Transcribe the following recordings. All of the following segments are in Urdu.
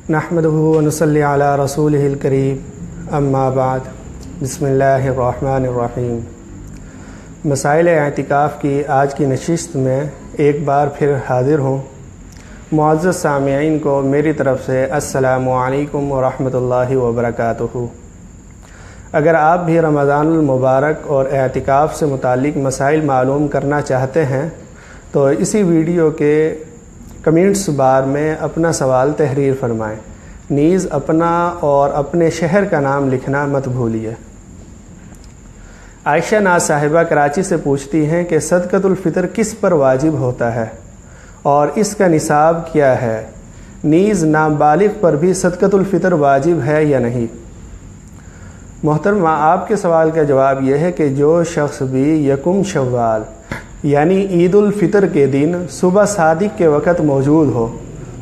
نحمدہ ونصلی علی رسولہ الکریم اما بعد بسم اللہ الرحمن الرحیم۔ مسائل اعتکاف کی آج کی نشست میں ایک بار پھر حاضر ہوں۔ معزز سامعین کو میری طرف سے السلام علیکم ورحمۃ اللہ وبرکاتہ۔ اگر آپ بھی رمضان المبارک اور اعتکاف سے متعلق مسائل معلوم کرنا چاہتے ہیں تو اسی ویڈیو کے کمنٹس بار میں اپنا سوال تحریر فرمائیں، نیز اپنا اور اپنے شہر کا نام لکھنا مت بھولیے۔ عائشہ ناز صاحبہ کراچی سے پوچھتی ہیں کہ صدقۃ الفطر کس پر واجب ہوتا ہے اور اس کا نصاب کیا ہے، نیز نابالغ پر بھی صدقۃ الفطر واجب ہے یا نہیں؟ محترمہ، آپ کے سوال کا جواب یہ ہے کہ جو شخص بھی یکم شوال یعنی عید الفطر کے دن صبح صادق کے وقت موجود ہو،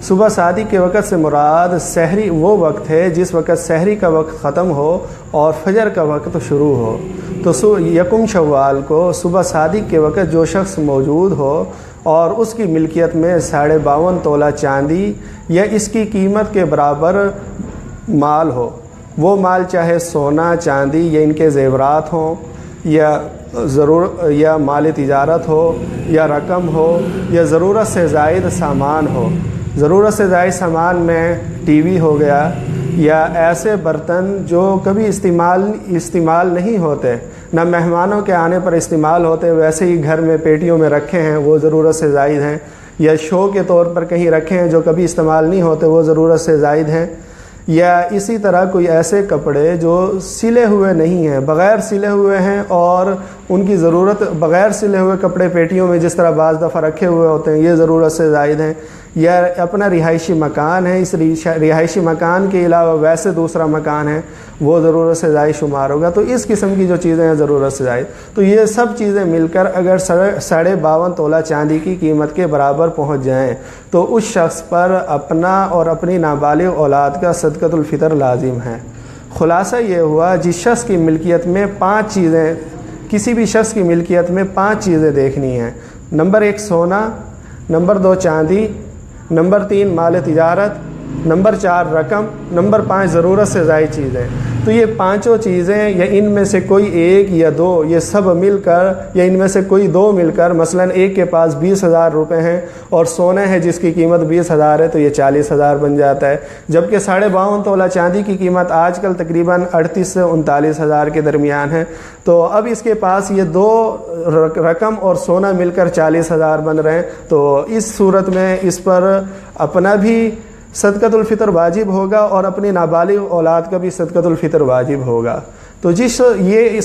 صبح صادق کے وقت سے مراد سحری وہ وقت ہے جس وقت سحری کا وقت ختم ہو اور فجر کا وقت شروع ہو، تو یکم شوال کو صبح صادق کے وقت جو شخص موجود ہو اور اس کی ملکیت میں 52.5 تولہ چاندی یا اس کی قیمت کے برابر مال ہو، وہ مال چاہے سونا چاندی یا ان کے زیورات ہوں یا مال تجارت ہو یا رقم ہو یا ضرورت سے زائد سامان ہو، ضرورت سے زائد سامان میں ٹی وی ہو گیا یا ایسے برتن جو کبھی استعمال نہیں ہوتے، نہ مہمانوں کے آنے پر استعمال ہوتے، ویسے ہی گھر میں پیٹیوں میں رکھے ہیں وہ ضرورت سے زائد ہیں، یا شو کے طور پر کہیں رکھے ہیں جو کبھی استعمال نہیں ہوتے وہ ضرورت سے زائد ہیں، یا اسی طرح کوئی ایسے کپڑے جو سلے ہوئے نہیں ہیں، بغیر سلے ہوئے ہیں اور ان کی ضرورت بغیر سلے ہوئے کپڑے پیٹیوں میں جس طرح بعض دفعہ رکھے ہوئے ہوتے ہیں یہ ضرورت سے زائد ہیں، یا اپنا رہائشی مکان ہے، اس رہائشی مکان کے علاوہ ویسے دوسرا مکان ہے وہ ضرورت سے زائد شمار ہوگا۔ تو اس قسم کی جو چیزیں ہیں ضرورت سے زائد، تو یہ سب چیزیں مل کر اگر 52.5 تولہ چاندی کی قیمت کے برابر پہنچ جائیں تو اس شخص پر اپنا اور اپنی نابالغ اولاد کا صدقۃ الفطر لازم ہے۔ خلاصہ یہ ہوا، جس شخص کی ملکیت میں 5 چیزیں، کسی بھی شخص کی ملکیت میں 5 چیزیں دیکھنی ہیں: نمبر 1 سونا، نمبر 2 چاندی، نمبر 3 مال تجارت، نمبر 4 رقم، نمبر 5 ضرورت سے زائد چیزیں، تو یہ 5 چیزیں یا ان میں سے کوئی ایک یا دو، یہ سب مل کر یا ان میں سے کوئی 2 مل کر، مثلا ایک کے پاس 20,000 روپے ہیں اور سونا ہے جس کی قیمت 20,000 ہے تو یہ 40,000 بن جاتا ہے، جبکہ 52.5 تولہ چاندی کی قیمت آج کل تقریباً 38 سے 39,000 کے درمیان ہے، تو اب اس کے پاس یہ 2 رقم اور سونا مل کر 40,000 بن رہے ہیں، تو اس صورت میں اس پر اپنا بھی صدقۃ الفطر واجب ہوگا اور اپنی نابالغ اولاد کا بھی صدقۃ الفطر واجب ہوگا۔ تو یہ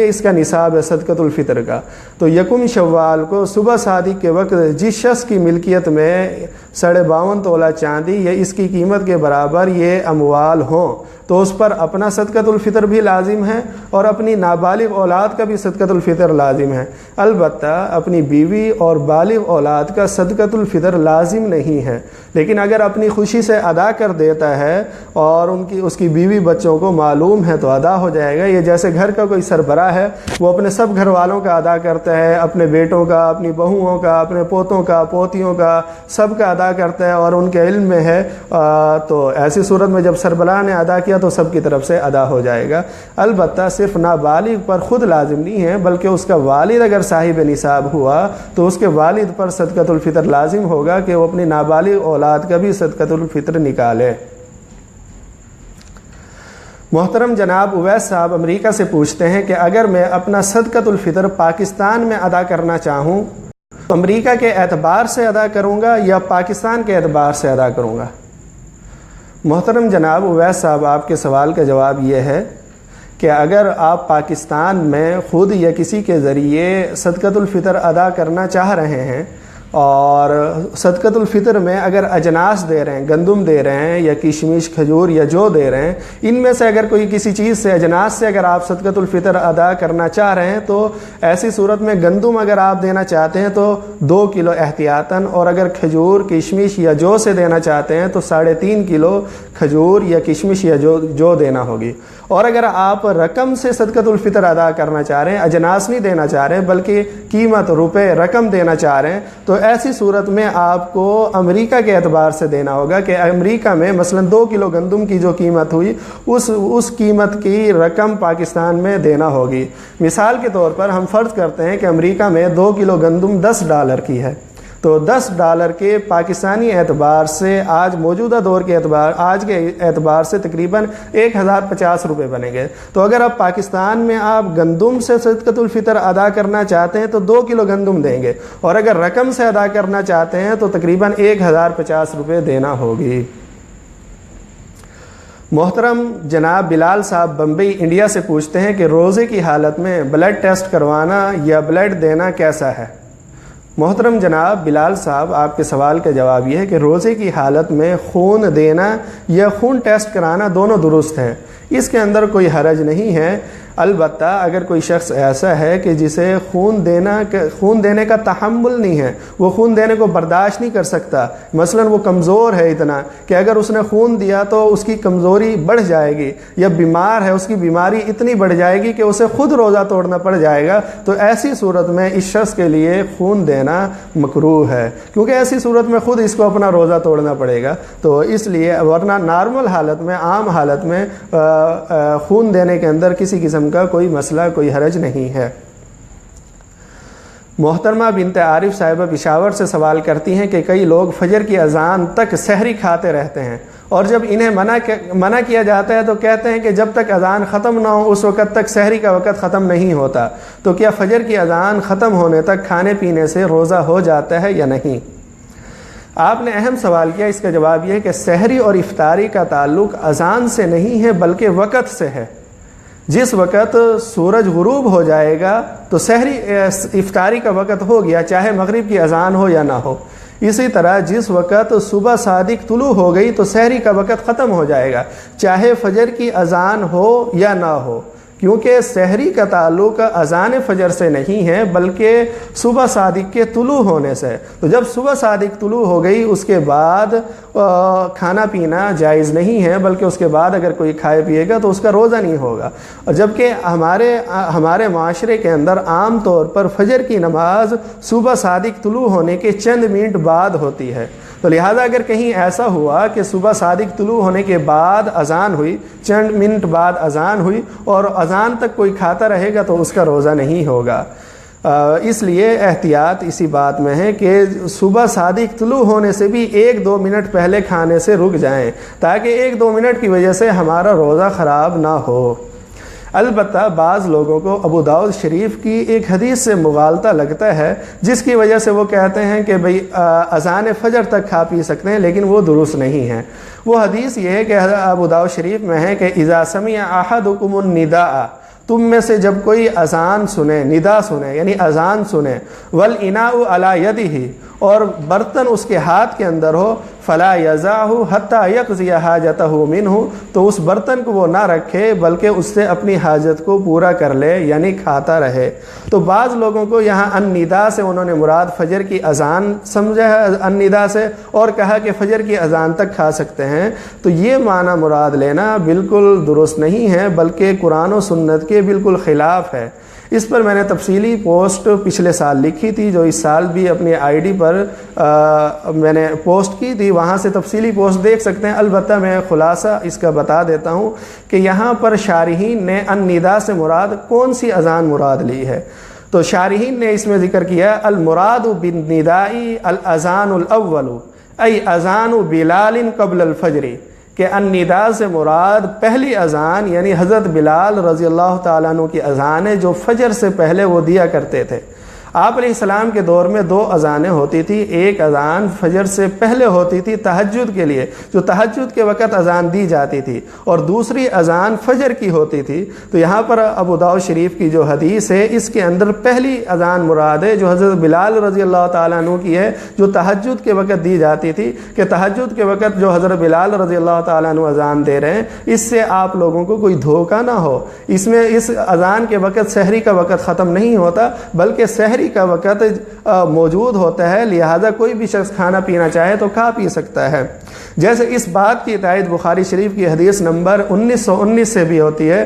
اس کا نصاب ہے صدقۃ الفطر کا۔ تو یکم شوال کو صبح صادق کے وقت جس شخص کی ملکیت میں 52.5 تولہ چاندی یا اس کی قیمت کے برابر یہ اموال ہوں تو اس پر اپنا صدقۃ الفطر بھی لازم ہے اور اپنی نابالغ اولاد کا بھی صدقۃ الفطر لازم ہے۔ البتہ اپنی بیوی اور بالغ اولاد کا صدقۃ الفطر لازم نہیں ہے، لیکن اگر اپنی خوشی سے ادا کر دیتا ہے اور اس کی بیوی بچوں کو معلوم ہے تو ادا ہو جائے گا۔ یہ جیسے گھر کا کوئی سربراہ ہے وہ اپنے سب گھر والوں کا ادا کرتا ہے، اپنے بیٹوں کا، اپنی بہوؤں کا، اپنے پوتوں کا، پوتیوں کا، سب کا ادا کرتا ہے اور ان کے علم میں ہے، تو ایسی صورت میں جب سربراہ نے ادا کیا تو سب کی طرف سے ادا ہو جائے گا۔ البتہ صرف نابالغ پر خود لازم نہیں ہے بلکہ اس کا والد اگر صاحب نصاب ہوا تو اس کے والد پر صدقۃ الفطر لازم ہوگا کہ وہ اپنی نابالغ اولاد کا بھی صدقۃ الفطر نکالے۔ محترم جناب اویس صاحب امریکہ سے پوچھتے ہیں کہ اگر میں اپنا صدقۃ الفطر پاکستان میں ادا کرنا چاہوں تو امریکہ کے اعتبار سے ادا کروں گا یا پاکستان کے اعتبار سے ادا کروں گا؟ محترم جناب اویس صاحب، آپ کے سوال کا جواب یہ ہے کہ اگر آپ پاکستان میں خود یا کسی کے ذریعے صدقۃ الفطر ادا کرنا چاہ رہے ہیں اور صدقۃ الفطر میں اگر اجناس دے رہے ہیں، گندم دے رہے ہیں یا کشمش کھجور یا جو دے رہے ہیں، ان میں سے اگر کوئی کسی چیز سے اجناس سے اگر آپ صدقۃ الفطر ادا کرنا چاہ رہے ہیں تو ایسی صورت میں گندم اگر آپ دینا چاہتے ہیں تو 2 کلو احتیاطاً، اور اگر کھجور کشمش یا جو سے دینا چاہتے ہیں تو 3.5 کلو کھجور یا کشمش یا جو دینا ہوگی۔ اور اگر آپ رقم سے صدقۃ الفطر ادا کرنا چاہ رہے ہیں، اجناس نہیں دینا چاہ رہے ہیں بلکہ قیمت روپے رقم دینا چاہ رہے ہیں، تو ایسی صورت میں آپ کو امریکہ کے اعتبار سے دینا ہوگا کہ امریکہ میں مثلا 2 کلو گندم کی جو قیمت ہوئی اس قیمت کی رقم پاکستان میں دینا ہوگی۔ مثال کے طور پر ہم فرض کرتے ہیں کہ امریکہ میں 2 کلو گندم $10 کی ہے، تو $10 کے پاکستانی اعتبار سے آج موجودہ دور کے اعتبار سے تقریباً 1050 روپے بنیں گے۔ تو اگر آپ پاکستان میں آپ گندم سے صدقۃ الفطر ادا کرنا چاہتے ہیں تو 2 کلو گندم دیں گے، اور اگر رقم سے ادا کرنا چاہتے ہیں تو تقریباً 1050 روپے دینا ہوگی۔ محترم جناب بلال صاحب بمبئی انڈیا سے پوچھتے ہیں کہ روزے کی حالت میں بلڈ ٹیسٹ کروانا یا بلڈ دینا کیسا ہے؟ محترم جناب بلال صاحب، آپ کے سوال کا جواب یہ ہے کہ روزے کی حالت میں خون دینا یا خون ٹیسٹ کرانا دونوں درست ہیں، اس کے اندر کوئی حرج نہیں ہے۔ البتہ اگر کوئی شخص ایسا ہے کہ جسے خون دینے کا تحمل نہیں ہے، وہ خون دینے کو برداشت نہیں کر سکتا، مثلا وہ کمزور ہے اتنا کہ اگر اس نے خون دیا تو اس کی کمزوری بڑھ جائے گی، یا بیمار ہے اس کی بیماری اتنی بڑھ جائے گی کہ اسے خود روزہ توڑنا پڑ جائے گا، تو ایسی صورت میں اس شخص کے لیے خون دینا مکروہ ہے، کیونکہ ایسی صورت میں خود اس کو اپنا روزہ توڑنا پڑے گا۔ تو اس لیے ورنہ نارمل حالت میں، عام حالت میں خون دینے کے اندر کسی قسم کا کوئی مسئلہ، کوئی حرج نہیں ہے۔ محترمہ بنت عارف صاحبہ پشاور سے سوال کرتی ہیں کہ کئی لوگ فجر کی اذان تک سحری کھاتے رہتے ہیں، اور جب انہیں منع کیا جاتا ہے تو کہتے ہیں کہ جب تک اذان ختم نہ ہو اس وقت تک سحری کا وقت ختم نہیں ہوتا، تو کیا فجر کی اذان ختم ہونے تک کھانے پینے سے روزہ ہو جاتا ہے یا نہیں؟ آپ نے اہم سوال کیا، اس کا جواب یہ ہے کہ سحری اور افطاری کا تعلق اذان سے نہیں ہے بلکہ وقت سے ہے۔ جس وقت سورج غروب ہو جائے گا تو سحری افطاری کا وقت ہو گیا، چاہے مغرب کی اذان ہو یا نہ ہو۔ اسی طرح جس وقت صبح صادق طلوع ہو گئی تو سحری کا وقت ختم ہو جائے گا، چاہے فجر کی اذان ہو یا نہ ہو، کیونکہ سحری کا تعلق اذان فجر سے نہیں ہے بلکہ صبح صادق کے طلوع ہونے سے۔ تو جب صبح صادق طلوع ہو گئی اس کے بعد کھانا پینا جائز نہیں ہے، بلکہ اس کے بعد اگر کوئی کھائے پیے گا تو اس کا روزہ نہیں ہوگا۔ اور جبکہ ہمارے معاشرے کے اندر عام طور پر فجر کی نماز صبح صادق طلوع ہونے کے چند منٹ بعد ہوتی ہے، تو لہٰذا اگر کہیں ایسا ہوا کہ صبح صادق طلوع ہونے کے بعد اذان ہوئی، چند منٹ بعد اذان ہوئی اور اذان تک کوئی کھاتا رہے گا تو اس کا روزہ نہیں ہوگا۔ اس لیے احتیاط اسی بات میں ہے کہ صبح صادق طلوع ہونے سے بھی 1-2 منٹ پہلے کھانے سے رک جائیں، تاکہ 1-2 منٹ کی وجہ سے ہمارا روزہ خراب نہ ہو۔ البتہ بعض لوگوں کو ابو داؤد شریف کی ایک حدیث سے مغالطہ لگتا ہے، جس کی وجہ سے وہ کہتے ہیں کہ بھئی اذان فجر تک کھا پی سکتے ہیں، لیکن وہ درست نہیں ہے۔ وہ حدیث یہ ہے کہ ابو داؤد شریف میں ہے کہ اذا سمع احدکم النداء، تم میں سے جب کوئی اذان سنے، ندا سنے یعنی اذان سنے، والاناء علی یدہ، اور برتن اس کے ہاتھ کے اندر ہو، فلا یضعہ حتی یقضی حاجتہ منہ، تو اس برتن کو وہ نہ رکھے بلکہ اس سے اپنی حاجت کو پورا کر لے، یعنی کھاتا رہے۔ تو بعض لوگوں کو یہاں الندا سے انہوں نے مراد فجر کی اذان سمجھا ہے، الندا سے، اور کہا کہ فجر کی اذان تک کھا سکتے ہیں، تو یہ معنی مراد لینا بالکل درست نہیں ہے، بلکہ قرآن و سنت کے بالکل خلاف ہے۔ اس پر میں نے تفصیلی پوسٹ پچھلے سال لکھی تھی، جو اس سال بھی اپنی آئی ڈی پر میں نے پوسٹ کی تھی، وہاں سے تفصیلی پوسٹ دیکھ سکتے ہیں۔ البتہ میں خلاصہ اس کا بتا دیتا ہوں کہ یہاں پر شارحین نے الندا سے مراد کون سی اذان مراد لی ہے۔ تو شارحین نے اس میں ذکر کیا المراد بالنداء الاذان الاول ای اذان بلال قبل الفجر، کہ الندا سے مراد پہلی اذان یعنی حضرت بلال رضی اللہ تعالیٰ عنہ کی اذان ہے جو فجر سے پہلے وہ دیا کرتے تھے۔ آپ علیہ السلام کے دور میں 2 اذانیں ہوتی تھی، ایک اذان فجر سے پہلے ہوتی تھی تہجد کے لیے، جو تہجد کے وقت اذان دی جاتی تھی، اور دوسری اذان فجر کی ہوتی تھی۔ تو یہاں پر ابو داؤد شریف کی جو حدیث ہے اس کے اندر پہلی اذان مراد ہے جو حضرت بلال رضی اللہ تعالیٰ عنہ کی ہے، جو تہجد کے وقت دی جاتی تھی، کہ تہجد کے وقت جو حضرت بلال رضی اللہ تعالیٰ عنہ اذان دے رہے ہیں، اس سے آپ لوگوں کو کوئی دھوکہ نہ ہو۔ اس میں اس اذان کے وقت سحری کا وقت ختم نہیں ہوتا، بلکہ سحری کا وقت موجود ہوتا ہے، لہذا کوئی بھی شخص کھانا پینا چاہے تو کھا پی سکتا ہے۔ جیسے اس بات کی تائید بخاری شریف کی حدیث نمبر 1919 سے بھی ہوتی ہے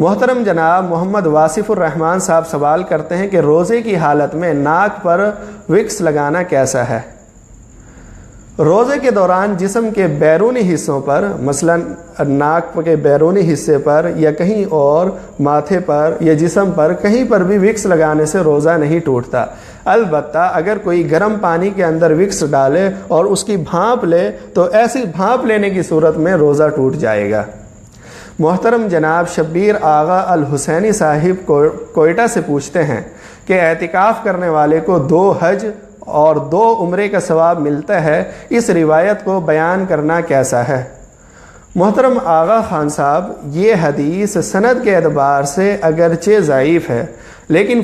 محترم جناب محمد واصف الرحمان صاحب سوال کرتے ہیں کہ روزے کی حالت میں ناک پر وکس لگانا کیسا ہے؟ روزے کے دوران جسم کے بیرونی حصوں پر، مثلا ناک کے بیرونی حصے پر یا کہیں اور ماتھے پر یا جسم پر کہیں پر بھی وکس لگانے سے روزہ نہیں ٹوٹتا، البتہ اگر کوئی گرم پانی کے اندر وکس ڈالے اور اس کی بھانپ لے تو ایسی بھانپ لینے کی صورت میں روزہ ٹوٹ جائے گا۔ محترم جناب شبیر آغا الحسینی صاحب کوئٹہ سے پوچھتے ہیں کہ اعتکاف کرنے والے کو 2 حج اور 2 عمرے کا ثواب ملتا ہے، اس روایت کو بیان کرنا کیسا ہے؟ محترم آغا خان صاحب، یہ حدیث سند کے اعتبار سے اگرچہ ضعیف ہے، لیکن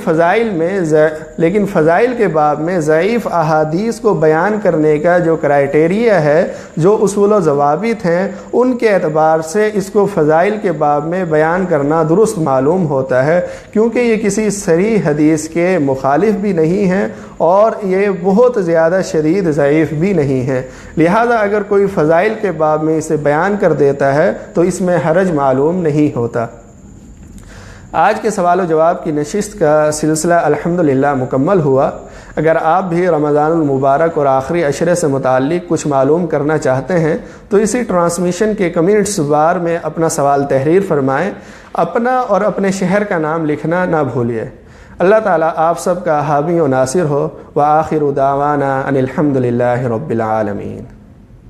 فضائل کے باب میں ضعیف احادیث کو بیان کرنے کا جو کرائٹیریا ہے، جو اصول و ضوابط ہیں، ان کے اعتبار سے اس کو فضائل کے باب میں بیان کرنا درست معلوم ہوتا ہے، کیونکہ یہ کسی صریح حدیث کے مخالف بھی نہیں ہیں اور یہ بہت زیادہ شدید ضعیف بھی نہیں ہے، لہذا اگر کوئی فضائل کے باب میں اسے بیان کر دیتا ہے تو اس میں حرج معلوم نہیں ہوتا۔ آج کے سوال و جواب کی نشست کا سلسلہ الحمدللہ مکمل ہوا۔ اگر آپ بھی رمضان المبارک اور آخری عشرے سے متعلق کچھ معلوم کرنا چاہتے ہیں تو اسی ٹرانسمیشن کے کمنٹس بار میں اپنا سوال تحریر فرمائیں، اپنا اور اپنے شہر کا نام لکھنا نہ بھولیے۔ اللہ تعالیٰ آپ سب کا حامی و ناصر ہو۔ وآخر دعوانا ان الحمدللہ رب العالمین۔